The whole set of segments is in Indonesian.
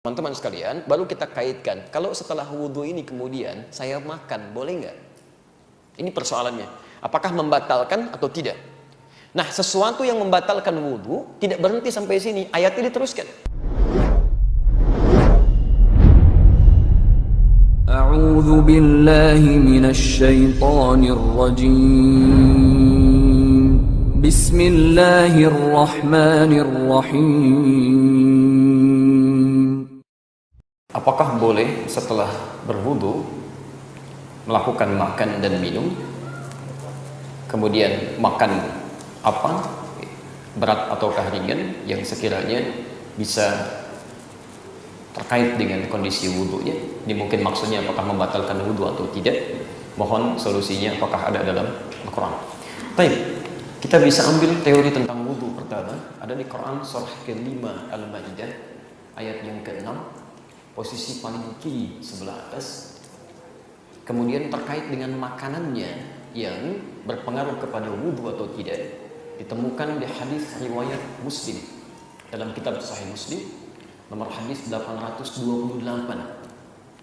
Teman-teman sekalian, baru kita kaitkan, kalau setelah wudhu ini kemudian saya makan, boleh nggak? Ini persoalannya. Apakah membatalkan atau tidak? Nah, sesuatu yang membatalkan wudhu tidak berhenti sampai sini. Ayatnya diteruskan. A'udzu billahi minasy syaithanir rajim. Bismillahirrahmanirrahim. Apakah boleh setelah berwudu melakukan makan dan minum? Kemudian makan apa? Berat ataukah ringan yang sekiranya bisa terkait dengan kondisi wudunya? Ini mungkin maksudnya apakah membatalkan wudu atau tidak? Mohon solusinya apakah ada dalam Al-Quran. Baik, kita bisa ambil teori tentang wudu pertama. Ada di Quran surah ke-5 Al-Maidah ayat yang ke-6, posisi paling kiri sebelah atas. Kemudian terkait dengan makanannya yang berpengaruh kepada wudu atau tidak, ditemukan di hadis riwayat Muslim dalam kitab Sahih Muslim nomor hadis 828.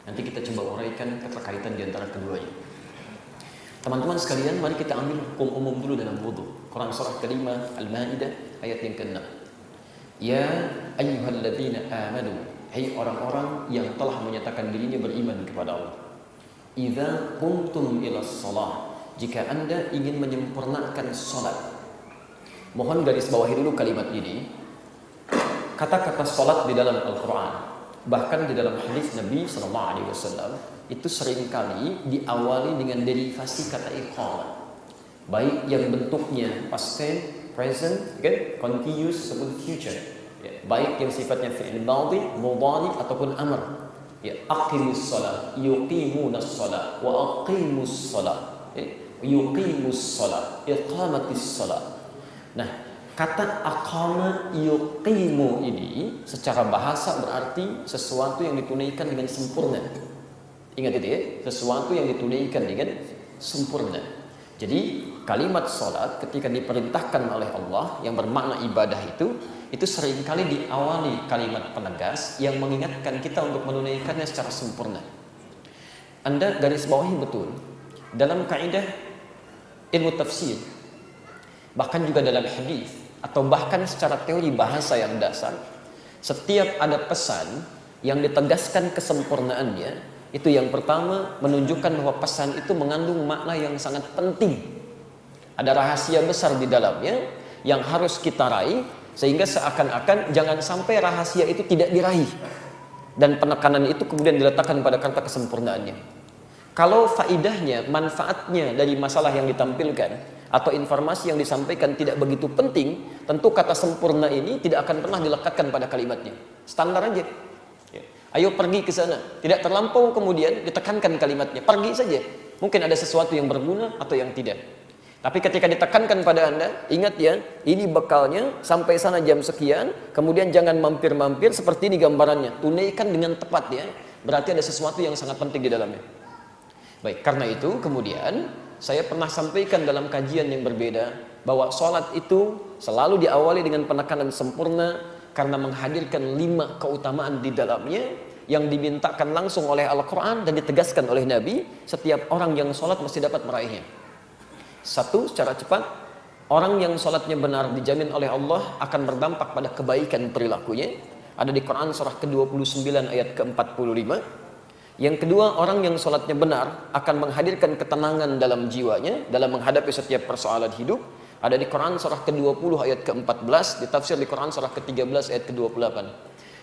Nanti kita coba uraikan keterkaitan di antara keduanya. Teman-teman sekalian, mari kita ambil hukum umum dulu dalam wudu. Quran surah ke-5 Al-Maidah ayat yang ke-6. Ya ayyuhalladzina amanu, hai orang-orang yang telah menyatakan dirinya beriman kepada Allah. Idza qumtum ila shalah, jika Anda ingin menyempurnakan salat. Mohon garis bawahi dulu kalimat ini. Kata-kata salat di dalam Al-Qur'an, bahkan di dalam hadis Nabi sallallahu alaihi wasallam, itu seringkali diawali dengan derivasi kata iqamah. Baik yang bentuknya past tense, present, continuous ataupun future. Baik yang sifatnya fi'il madhi, mudhari ataupun amr. Aqimus shalah, yuqimunas shalah, wa aqimus shalah, yuqimus shalah, iqamatis shalah. Nah, kata aqama yuqimu ini secara bahasa berarti sesuatu yang ditunaikan dengan sempurna. Ingat itu ya, sesuatu yang ditunaikan dengan sempurna. Jadi kalimat salat ketika diperintahkan oleh Allah yang bermakna ibadah itu seringkali diawali kalimat penegas yang mengingatkan kita untuk menunaikannya secara sempurna. Anda garis bawahi betul dalam kaidah ilmu tafsir, bahkan juga dalam hadis atau bahkan secara teori bahasa yang dasar, setiap ada pesan yang ditegaskan kesempurnaannya, itu yang pertama menunjukkan bahwa pesan itu mengandung makna yang sangat penting. Ada rahasia besar di dalamnya yang harus kita raih, sehingga seakan-akan jangan sampai rahasia itu tidak diraih, dan penekanan itu kemudian diletakkan pada kata kesempurnaannya. Kalau faidahnya, manfaatnya dari masalah yang ditampilkan atau informasi yang disampaikan tidak begitu penting, tentu kata sempurna ini tidak akan pernah dilekatkan pada kalimatnya. Standar aja. Ayo pergi ke sana. Tidak terlampau kemudian ditekankan kalimatnya. Pergi saja. Mungkin ada sesuatu yang berguna atau yang tidak. Tapi ketika ditekankan pada Anda, ingat ya, ini bekalnya sampai sana jam sekian, kemudian jangan mampir-mampir, seperti ini gambarannya. Tunaikan dengan tepat ya. Berarti ada sesuatu yang sangat penting di dalamnya. Baik, karena itu kemudian saya pernah sampaikan dalam kajian yang berbeda bahwa sholat itu selalu diawali dengan penekanan sempurna, karena menghadirkan 5 keutamaan di dalamnya yang dimintakan langsung oleh Al-Quran dan ditegaskan oleh Nabi. Setiap orang yang sholat mesti dapat meraihnya. 1, secara cepat, orang yang sholatnya benar dijamin oleh Allah akan berdampak pada kebaikan perilakunya. Ada di Quran surah ke-29 ayat ke-45. Yang kedua, orang yang sholatnya benar akan menghadirkan ketenangan dalam jiwanya dalam menghadapi setiap persoalan hidup. Ada di Quran surah ke-20 ayat ke-14, ditafsir di Quran surah ke-13 ayat ke-28.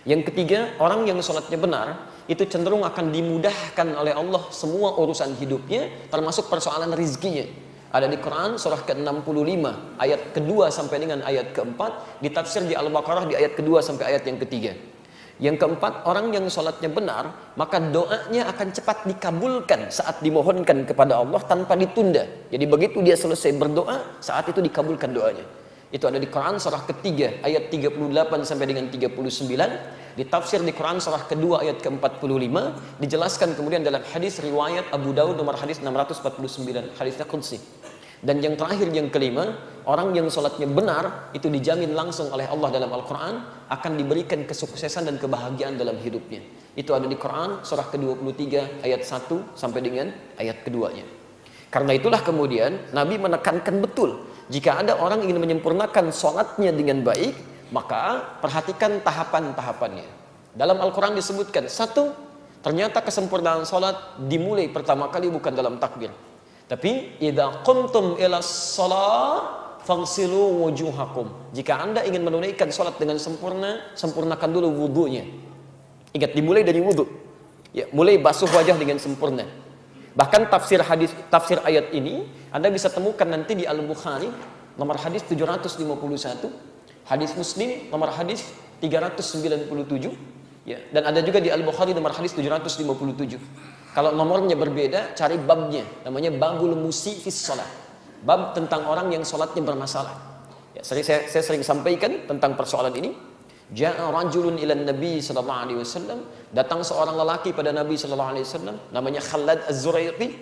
Yang ketiga, orang yang sholatnya benar itu cenderung akan dimudahkan oleh Allah semua urusan hidupnya, termasuk persoalan rizkinya. Ada di Quran surah ke-65 ayat kedua sampai dengan ayat ke-4, ditafsir di Al-Baqarah di ayat kedua sampai ayat yang ketiga. Yang keempat, orang yang sholatnya benar, maka doanya akan cepat dikabulkan saat dimohonkan kepada Allah tanpa ditunda. Jadi begitu dia selesai berdoa, saat itu dikabulkan doanya. Itu ada di Quran surah ketiga ayat 38 sampai dengan 39, ditafsir di Quran surah kedua ayat ke-45, dijelaskan kemudian dalam hadis riwayat Abu Daud nomor hadis 649, hadisnya qudsi. Dan yang terakhir, yang kelima, orang yang sholatnya benar itu dijamin langsung oleh Allah dalam Al-Quran akan diberikan kesuksesan dan kebahagiaan dalam hidupnya. Itu ada di Quran surah ke-23 ayat 1 sampai dengan ayat keduanya. Karena itulah kemudian Nabi menekankan betul, jika ada orang ingin menyempurnakan sholatnya dengan baik, maka perhatikan tahapan-tahapannya. Dalam Al-Quran disebutkan, satu, ternyata kesempurnaan sholat dimulai pertama kali bukan dalam takbir, tapi idza qumtum ila shalah faghsilu wujuhakum. Jika Anda ingin menunaikan salat dengan sempurna, sempurnakan dulu wudunya. Ingat, dimulai dari wudu. Ya, mulai basuh wajah dengan sempurna. Bahkan tafsir ayat ini Anda bisa temukan nanti di Al-Bukhari nomor hadis 751, hadis Muslim nomor hadis 397, ya, dan ada juga di Al-Bukhari nomor hadis 757. Kalau nomornya berbeda, cari babnya. Namanya babul musi fis shalah. Bab tentang orang yang sholatnya bermasalah. Ya, saya sering sampaikan tentang persoalan ini. Ja'a rajulun ila Nabi sallallahu alaihi wasallam. Datang seorang lelaki pada Nabi sallallahu alaihi wasallam, namanya Khalad Az-Zuraiqi.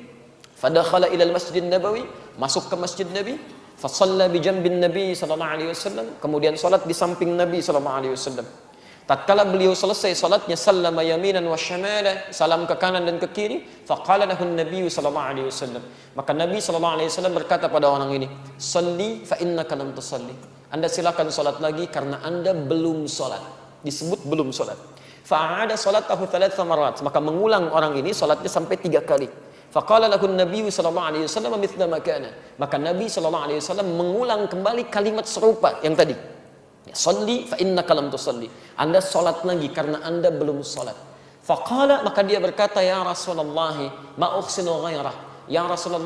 Fadakhala ila al-Masjid Nabawi, masuk ke Masjid Nabi, fa shalla bi jambin Nabi sallallahu alaihi wasallam, kemudian salat di samping Nabi sallallahu alaihi wasallam. Tatkala beliau selesai salatnya, sallama yaminan wa syamala, salam ke kanan dan ke kiri, faqala lahu an-nabiy sallallahu alaihi wasallam. Maka Nabi sallallahu alaihi wasallam berkata pada orang ini, "Shalli fa innaka lam tusalli." Anda silakan salat lagi karena Anda belum salat. Disebut belum salat. Fa'ada salatahu 3 marat, maka mengulang orang ini salatnya sampai 3 kali. Faqala lahu an-nabiy sallallahu alaihi wasallam mithla ma kana. Maka Nabi sallallahu alaihi wasallam mengulang kembali kalimat serupa yang tadi. Shalli fa innaka lam tusalli. Anda salat lagi karena Anda belum salat. Faqala, maka dia berkata, ya Rasulullah, ma uhsinu ghairah. Ya Rasulullah,